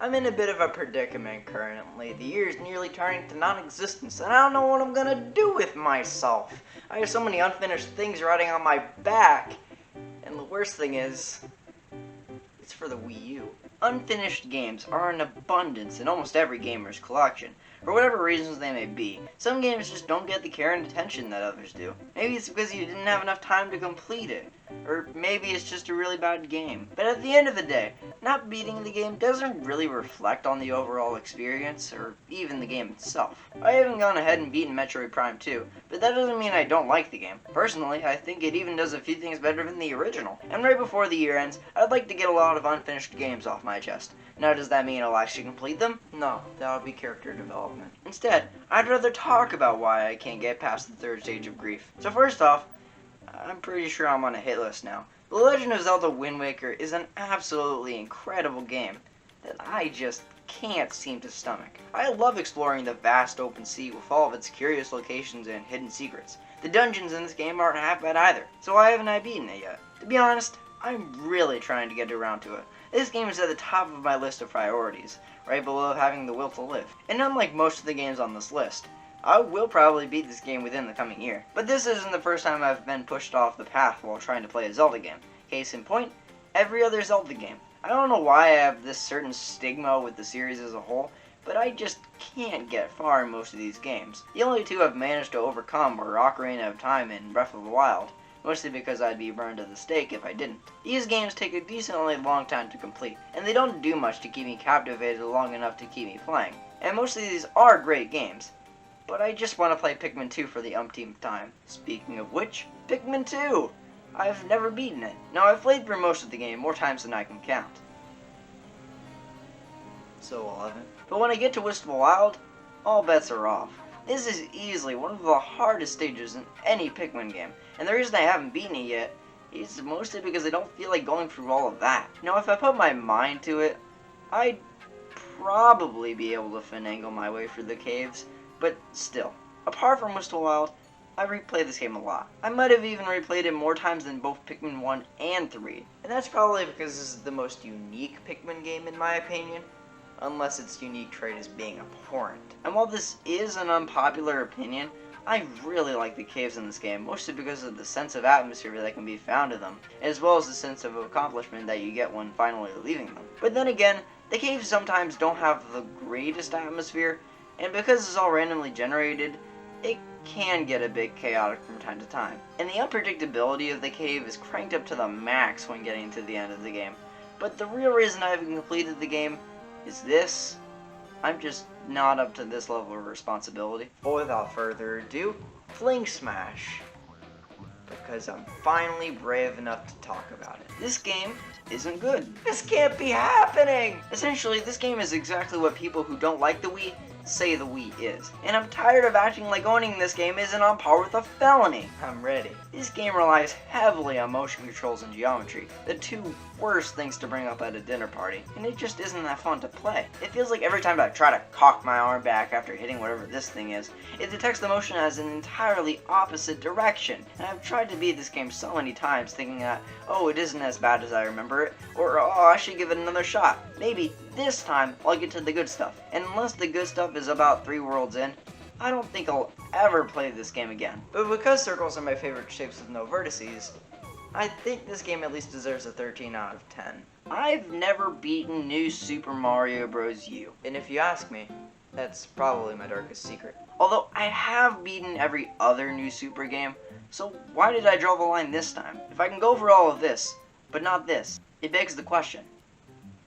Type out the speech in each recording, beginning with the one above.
I'm in a bit of a predicament currently. The year is nearly turning to non-existence, and I don't know what I'm gonna do with myself. I have so many unfinished things riding on my back, and the worst thing is, it's for the Wii U. Unfinished games are in abundance in almost every gamer's collection, for whatever reasons they may be. Some games just don't get the care and attention that others do. Maybe it's because you didn't have enough time to complete it, or maybe it's just a really bad game. But at the end of the day, not beating the game doesn't really reflect on the overall experience, or even the game itself. I haven't gone ahead and beaten Metroid Prime 2, but that doesn't mean I don't like the game. Personally, I think it even does a few things better than the original. And right before the year ends, I'd like to get a lot of unfinished games off my chest. Now, does that mean I'll actually complete them? No, that would be character development. Instead, I'd rather talk about why I can't get past the third stage of grief. So first off, I'm pretty sure I'm on a hit list now. The Legend of Zelda Wind Waker is an absolutely incredible game that I just can't seem to stomach. I love exploring the vast open sea with all of its curious locations and hidden secrets. The dungeons in this game aren't half bad either, so why haven't I beaten it yet? To be honest, I'm really trying to get around to it. This game is at the top of my list of priorities, right below having the will to live. And unlike most of the games on this list, I will probably beat this game within the coming year. But this isn't the first time I've been pushed off the path while trying to play a Zelda game. Case in point, every other Zelda game. I don't know why I have this certain stigma with the series as a whole, but I just can't get far in most of these games. The only two I've managed to overcome are Ocarina of Time and Breath of the Wild, mostly because I'd be burned at the stake if I didn't. These games take a decently long time to complete, and they don't do much to keep me captivated long enough to keep me playing. And most of these are great games, but I just want to play Pikmin 2 for the umpteenth time. Speaking of which, Pikmin 2! I've never beaten it. Now, I've played through most of the game more times than I can count. So 11. But when I get to Wistful Wild, all bets are off. This is easily one of the hardest stages in any Pikmin game, and the reason I haven't beaten it yet is mostly because I don't feel like going through all of that. Now, if I put my mind to it, I'd probably be able to finagle my way through the caves, but still, apart from Wistful Wild, I replay this game a lot. I might have even replayed it more times than both Pikmin 1 and 3, and that's probably because this is the most unique Pikmin game in my opinion, unless its unique trait is being abhorrent. And while this is an unpopular opinion, I really like the caves in this game, mostly because of the sense of atmosphere that can be found in them, as well as the sense of accomplishment that you get when finally leaving them. But then again, the caves sometimes don't have the greatest atmosphere, and because it's all randomly generated, it can get a bit chaotic from time to time. And the unpredictability of the cave is cranked up to the max when getting to the end of the game. But the real reason I haven't completed the game is this. I'm just not up to this level of responsibility. But without further ado, Fling Smash. Because I'm finally brave enough to talk about it. This game isn't good. This can't be happening! Essentially, this game is exactly what people who don't like the Wii say the Wii is. And I'm tired of acting like owning this game isn't on par with a felony. I'm ready. This game relies heavily on motion controls and geometry, the two worst things to bring up at a dinner party, and it just isn't that fun to play. It feels like every time I try to cock my arm back after hitting whatever this thing is, it detects the motion as an entirely opposite direction. And I've tried to beat this game so many times thinking that, oh, it isn't as bad as I remember it, or oh, I should give it another shot. Maybe this time I'll get to the good stuff. And unless the good stuff is about 3 worlds in, I don't think I'll ever play this game again. But because circles are my favorite shapes with no vertices, I think this game at least deserves a 13 out of 10. I've never beaten New Super Mario Bros. U, and if you ask me, that's probably my darkest secret. Although I have beaten every other New Super game, so why did I draw the line this time? If I can go for all of this, but not this, it begs the question,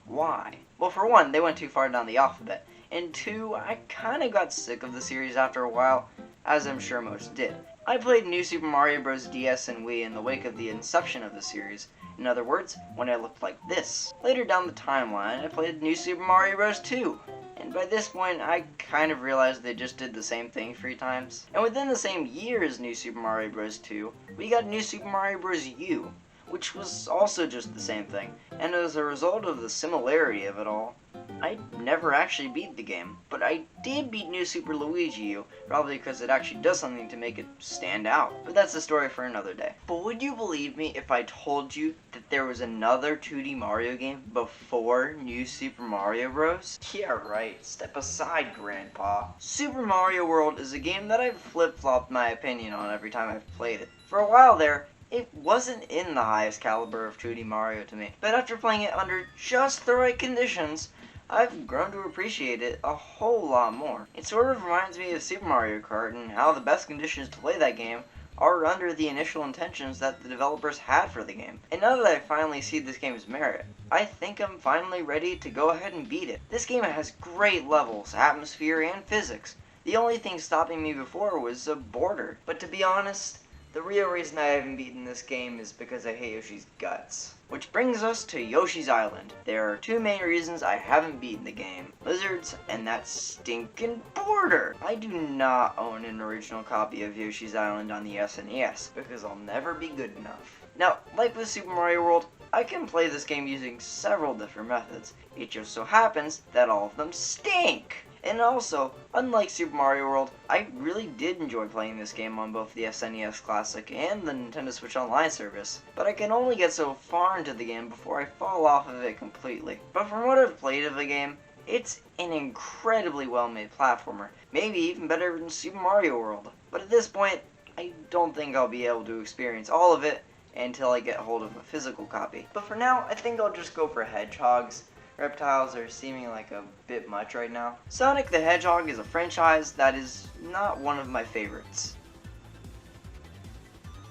why? Well, for one, they went too far down the alphabet, and two, I kinda got sick of the series after a while, as I'm sure most did. I played New Super Mario Bros. DS and Wii in the wake of the inception of the series. In other words, when it looked like this. Later down the timeline, I played New Super Mario Bros. 2. And by this point, I kind of realized they just did the same thing 3 times. And within the same year as New Super Mario Bros. 2, we got New Super Mario Bros. U, which was also just the same thing. And as a result of the similarity of it all, I never actually beat the game, but I did beat New Super Luigi U, probably because it actually does something to make it stand out. But that's a story for another day. But would you believe me if I told you that there was another 2D Mario game before New Super Mario Bros? Yeah, right. Step aside, Grandpa. Super Mario World is a game that I've flip-flopped my opinion on every time I've played it. For a while there, it wasn't in the highest caliber of 2D Mario to me, but after playing it under just the right conditions, I've grown to appreciate it a whole lot more. It sort of reminds me of Super Mario Kart and how the best conditions to play that game are under the initial intentions that the developers had for the game. And now that I finally see this game's merit, I think I'm finally ready to go ahead and beat it. This game has great levels, atmosphere, and physics. The only thing stopping me before was a border. But to be honest, the real reason I haven't beaten this game is because I hate Yoshi's guts. Which brings us to Yoshi's Island. There are two main reasons I haven't beaten the game. Lizards and that stinking border. I do not own an original copy of Yoshi's Island on the SNES because I'll never be good enough. Now, like with Super Mario World, I can play this game using several different methods. It just so happens that all of them stink. And also, unlike Super Mario World, I really did enjoy playing this game on both the SNES Classic and the Nintendo Switch Online service, but I can only get so far into the game before I fall off of it completely. But from what I've played of the game, it's an incredibly well-made platformer, maybe even better than Super Mario World. But at this point, I don't think I'll be able to experience all of it until I get hold of a physical copy. But for now, I think I'll just go for hedgehogs. Reptiles are seeming like a bit much right now. Sonic the Hedgehog is a franchise that is not one of my favorites.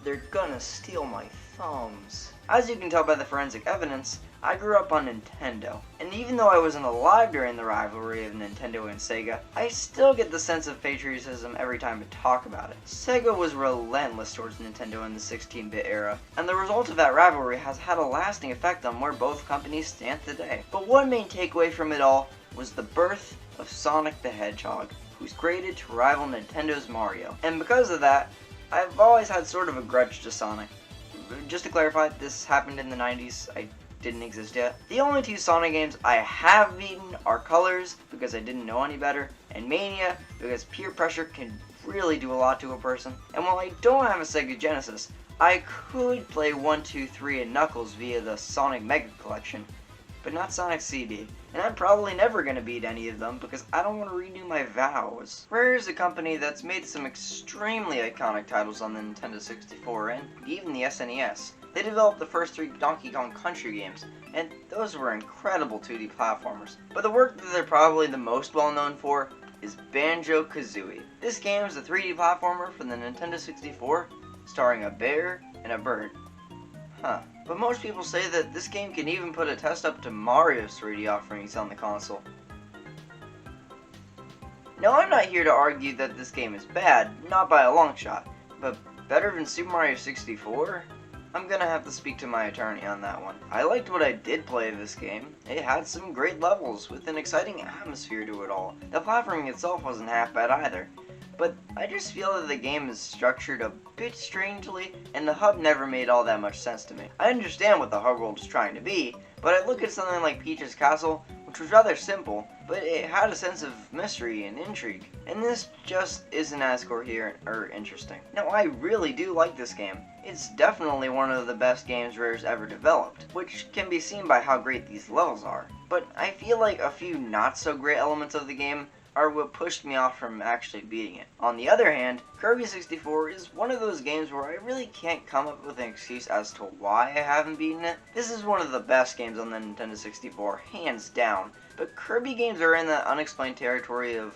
They're gonna steal my thumbs. As you can tell by the forensic evidence, I grew up on Nintendo, and even though I wasn't alive during the rivalry of Nintendo and Sega, I still get the sense of patriotism every time I talk about it. Sega was relentless towards Nintendo in the 16-bit era, and the result of that rivalry has had a lasting effect on where both companies stand today. But one main takeaway from it all was the birth of Sonic the Hedgehog, who's created to rival Nintendo's Mario. And because of that, I've always had sort of a grudge to Sonic. Just to clarify, this happened in the 90s. I didn't exist yet. The only two Sonic games I have beaten are Colors, because I didn't know any better, and Mania, because peer pressure can really do a lot to a person. And while I don't have a Sega Genesis, I could play 1, 2, 3, and Knuckles via the Sonic Mega Collection, but not Sonic CD. And I'm probably never going to beat any of them because I don't want to renew my vows. Rare is a company that's made some extremely iconic titles on the Nintendo 64 and even the SNES. They developed the first 3 Donkey Kong Country games, and those were incredible 2D platformers. But the work that they're probably the most well known for is BanjoKazooie. This game is a 3D platformer for the Nintendo 64, starring a bear and a bird. Huh. But most people say that this game can even put a test up to Mario's 3D offerings on the console. Now, I'm not here to argue that this game is bad, not by a long shot, but better than Super Mario 64? I'm gonna have to speak to my attorney on that one. I liked what I did play of this game. It had some great levels, with an exciting atmosphere to it all. The platforming itself wasn't half bad either. But I just feel that the game is structured a bit strangely, and the hub never made all that much sense to me. I understand what the hub world is trying to be, but I look at something like Peach's Castle, which was rather simple, but it had a sense of mystery and intrigue. And this just isn't as coherent or interesting. Now, I really do like this game. It's definitely one of the best games Rare's ever developed, which can be seen by how great these levels are. But I feel like a few not so great elements of the game are what pushed me off from actually beating it. On the other hand, Kirby 64 is one of those games where I really can't come up with an excuse as to why I haven't beaten it. This is one of the best games on the Nintendo 64, hands down. But Kirby games are in that unexplained territory of,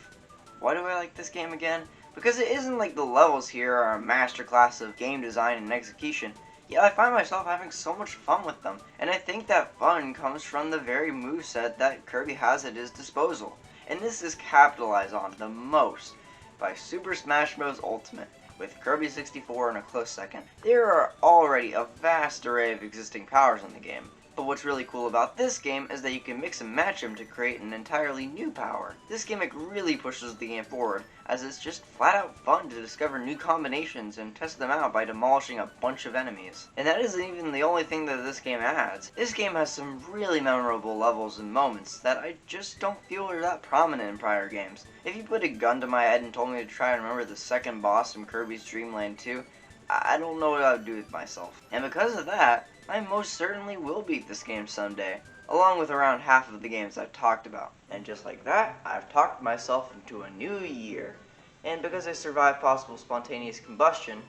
why do I like this game again? Because it isn't like the levels here are a masterclass of game design and execution. Yet I find myself having so much fun with them. And I think that fun comes from the very moveset that Kirby has at his disposal. And this is capitalized on the most by Super Smash Bros. Ultimate, with Kirby 64 in a close second. There are already a vast array of existing powers in the game, But what's really cool about this game is that you can mix and match them to create an entirely new power. This gimmick really pushes the game forward, as it's just flat out fun to discover new combinations and test them out by demolishing a bunch of enemies. And that isn't even the only thing that this game adds. This game has some really memorable levels and moments that I just don't feel are that prominent in prior games. If you put a gun to my head and told me to try and remember the second boss from Kirby's Dream Land 2, I don't know what I would do with myself. And because of that, I most certainly will beat this game someday, along with around half of the games I've talked about. And just like that, I've talked myself into a new year. And because I survived possible spontaneous combustion,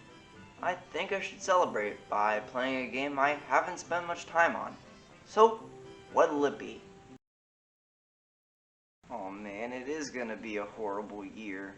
I think I should celebrate by playing a game I haven't spent much time on. So, what'll it be? Oh man, it is gonna be a horrible year.